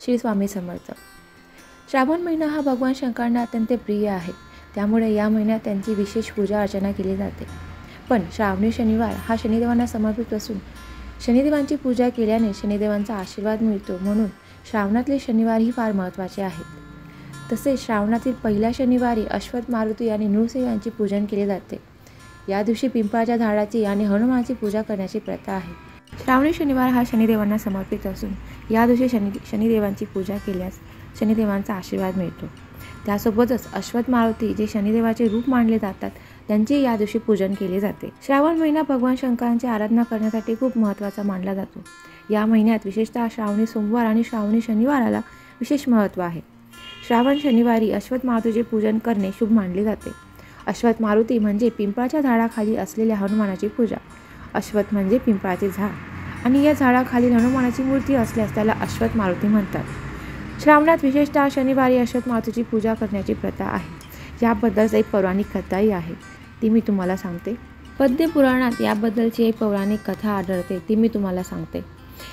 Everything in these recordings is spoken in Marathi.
श्री स्वामी समर्थ। श्रावण महिना हा भगवान शंकरांना अत्यंत प्रिय आहे, त्यामुळे या महिन्यात त्यांची विशेष पूजा अर्चना केली जाते। पण श्रावणी शनिवार हा शनिदेवांना समर्पित असून शनिदेवांची पूजा केल्याने शनिदेवांचा आशीर्वाद मिळतो, म्हणून श्रावणातले शनिवारही फार महत्त्वाचे आहेत। तसेच श्रावणातील पहिल्या शनिवारी अश्वत्थ मारुती आणि नृसिंह यांचे पूजन केले जाते। या दिवशी पिंपळाच्या झाडाची आणि हनुमानाची पूजा करण्याची प्रथा आहे। श्रावणी शनिवार हा शनिदेवांना समर्पित असून या दिवशी शनिदेवांची पूजा केल्यास शनिदेवांचा आशीर्वाद मिळतो। त्यासोबतच अश्वत्थ मारुती जे शनिदेवाचे रूप मानले जातात त्यांचे या दिवशी पूजन केले जाते। श्रावण महिना भगवान शंकरांची आराधना करण्यासाठी खूप महत्त्वाचा मानला जातो। या महिन्यात विशेषतः श्रावणी सोमवार आणि श्रावणी शनिवाराला विशेष महत्त्व आहे। श्रावण शनिवारी अश्वत्थ मारुतीचे पूजन करणे शुभ मानले जाते। अश्वत्थ मारुती म्हणजे पिंपळाच्या झाडाखाली असलेल्या हनुमानाची पूजा। अश्वत्थ म्हणजे पिंपळाचे झाड आणि या झाडाखालील हनुमानाची मूर्ती असल्यास त्याला अश्वत्थ मारुती म्हणतात। श्रावणात विशेषतः शनिवारी अश्वत्थ मारुतीची पूजा करण्याची प्रथा आहे। याबद्दल एक पौराणिक कथाही आहे, ती मी तुम्हाला सांगते। पद्य पुराणात याबद्दलची एक पौराणिक कथा आढळते, ती मी तुम्हाला सांगते।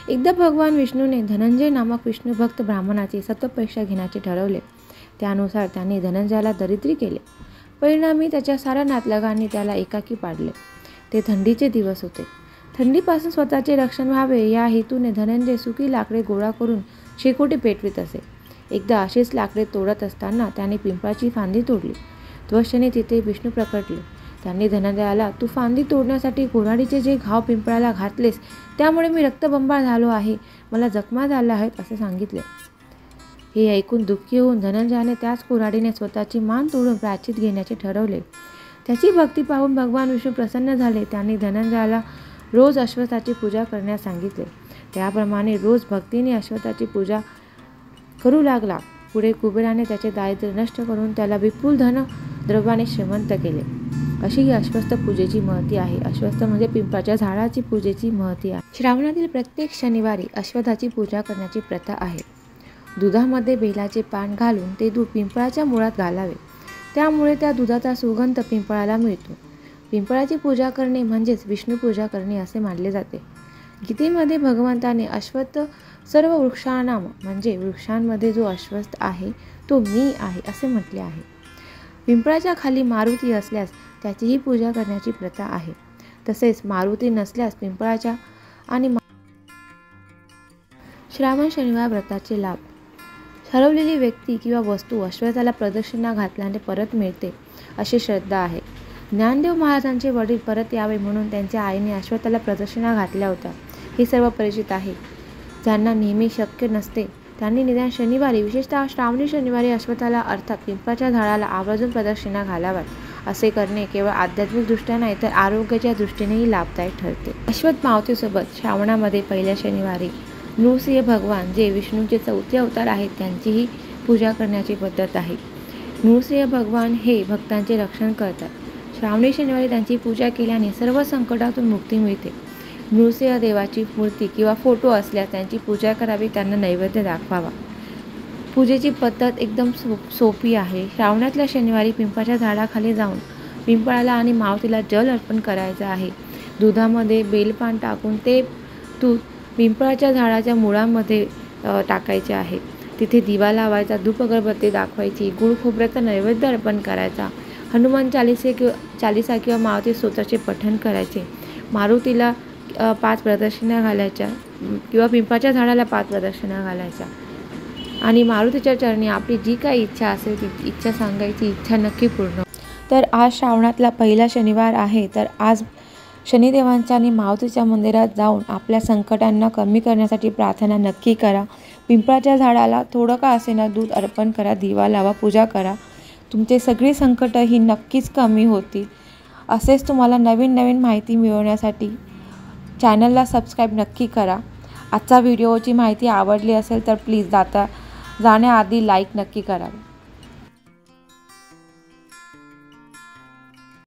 एकदा भगवान विष्णूने धनंजय नामक विष्णू भक्त ब्राह्मणाची सतत परीक्षा घेण्याचे ठरवले। त्यानुसार त्यांनी धनंजयाला दरिद्री केले। परिणामी त्याच्या साऱ्या नातलगांनी त्याला एकाकी पाडले। ते थंडीचे दिवस होते। थंडीपासून स्वतःचे रक्षण व्हावे या हेतूने धनंजय सुकी लाकडे गोळा करून शेकोटी पेटवित असे। एकदा अशीच लाकडे तोडत असताना त्याने पिंपळाची फांदी तोडली। त्वक्षणी तिथे विष्णू प्रकटले। त्यांनी धनंजयाला, तू फांदी तोडण्यासाठी कुऱ्हाडीचे जे घाव पिंपळाला घातलेस त्यामुळे मी रक्तबंबाळ झालो आहे, मला जखमा झाल्या आहेत असे सांगितले। हे ऐकून दुःखी होऊन धनंजयाने त्याच कुऱ्हाडीने स्वतःची मान तोडून प्रायश्चित घेण्याचे ठरवले। त्याची भक्ती पाहून भगवान विष्णू प्रसन्न झाले। त्यांनी धनंजयाला रोज अश्वत्थाची पूजा करण्यास सांगितले। त्याप्रमाणे रोज भक्तीने अश्वत्थाची पूजा करू लागला। पुढे कुबेराने त्याचे दारिद्र्य नष्ट करून त्याला विपुल धन द्रव्याने श्रीमंत केले। अशी ही अश्वत्थ पूजेची महती आहे। अश्वत्थ म्हणजे पिंपळाच्या झाडाची पूजेची महती आहे। श्रावणातील प्रत्येक शनिवारी अश्वत्थाची पूजा करण्याची प्रथा आहे। दुधामध्ये बेलाचे पान घालून ते दूध पिंपळाच्या मुळात घालावे, त्यामुळे त्या दुधाचा सुगंध पिंपळाला मिळतो। पिंपळाची पूजा करणे म्हणजेच विष्णू पूजा करणे असे मानले जाते। गीतेमध्ये भगवंताने अश्वत्थ सर्व वृक्षाणाम म्हणजे वृक्षांमध्ये जो अश्वत्थ आहे तो मी आहे असे म्हटले आहे। पिंपळाच्या खाली मारुती असल्यास त्याचीही पूजा करण्याची प्रथा आहे। तसेच मारुती नसल्यास पिंपळाच्या आणि श्रावण शनिवार व्रताचे लाभ। हरवलेली व्यक्ती किंवा वस्तू अश्वत्थाला प्रदक्षिणा घातल्याने परत मिळते अशी श्रद्धा आहे। ज्ञानदेव महाराजांचे वडील परत यावे म्हणून त्यांच्या आईने अश्वत्थाला प्रदक्षिणा घातल्या होत्या, हे सर्व परिचित आहे। ज्यांना नेहमी शक्य नसते त्यांनी निदान शनिवारी, विशेषतः श्रावणी शनिवारी अश्वत्थाला अर्थात पिंपळाच्या झाडाला आवर्जून प्रदक्षिणा घालाव्यात। असे करणे केवळ आध्यात्मिकदृष्ट्या नाही तर आरोग्याच्या दृष्टीनेही लाभदायक ठरते। अश्वत्थ मारुतीसोबत श्रावणामध्ये पहिल्या शनिवारी नृसिंह भगवान जे विष्णूचे चौथे अवतार आहेत त्यांचीही पूजा करण्याची पद्धत आहे। नृसिंह भगवान हे भक्तांचे रक्षण करतात। श्रावणी शनिवारी त्यांची पूजा केल्याने सर्व संकटातून मुक्ती मिळते। नृसिंह देवाची मूर्ती किंवा फोटो असल्यास त्यांची पूजा करावी, त्यांना नैवेद्य दाखवावा। पूजेची पद्धत एकदम सोपी आहे। श्रावणातल्या शनिवारी पिंपळाच्या झाडाखाली जाऊन पिंपळाला आणि मारुतीला जल अर्पण करायचे आहे। दुधामध्ये बेलपान टाकून ते दूध पिंपळाच्या झाडाच्या मुळामध्ये टाकायचे आहे। तिथे दिवा लावायचा, धूप अगरबत्ती दाखवायची, गुळ खोबऱ्याचा नैवेद्य अर्पण करायचा, हनुमान चालिसा किंवा मारुती स्तोत्राचे पठण करायचे, मारुतीला 5 प्रदक्षिणा घालायच्या किंवा पिंपळाच्या झाडाला 5 प्रदक्षिणा घालायच्या आणि मारुतीच्या चरणी आपली जी काही इच्छा असेल ती इच्छा सांगायची, इच्छा नक्की पूर्ण। तर आज श्रावणातला पहिला शनिवार आहे, तर आज शनिदेवांच्या आणि मारुतीच्या मंदिरात जाऊन आपल्या संकटांना कमी करण्यासाठी प्रार्थना नक्की करा। पिंपळाच्या झाडाला थोडं का असेना दूध अर्पण करा, दिवा लावा, पूजा करा, तुमचे सगळी संकट ही नक्कीच कमी होतील। असेच तुम्हाला नवीन नवीन माहिती मिळवण्यासाठी चॅनलला सबस्क्राईब नक्की करा। आजचा व्हिडिओची माहिती आवडली असेल तर प्लीज जाण्याआधी लाईक नक्की करा।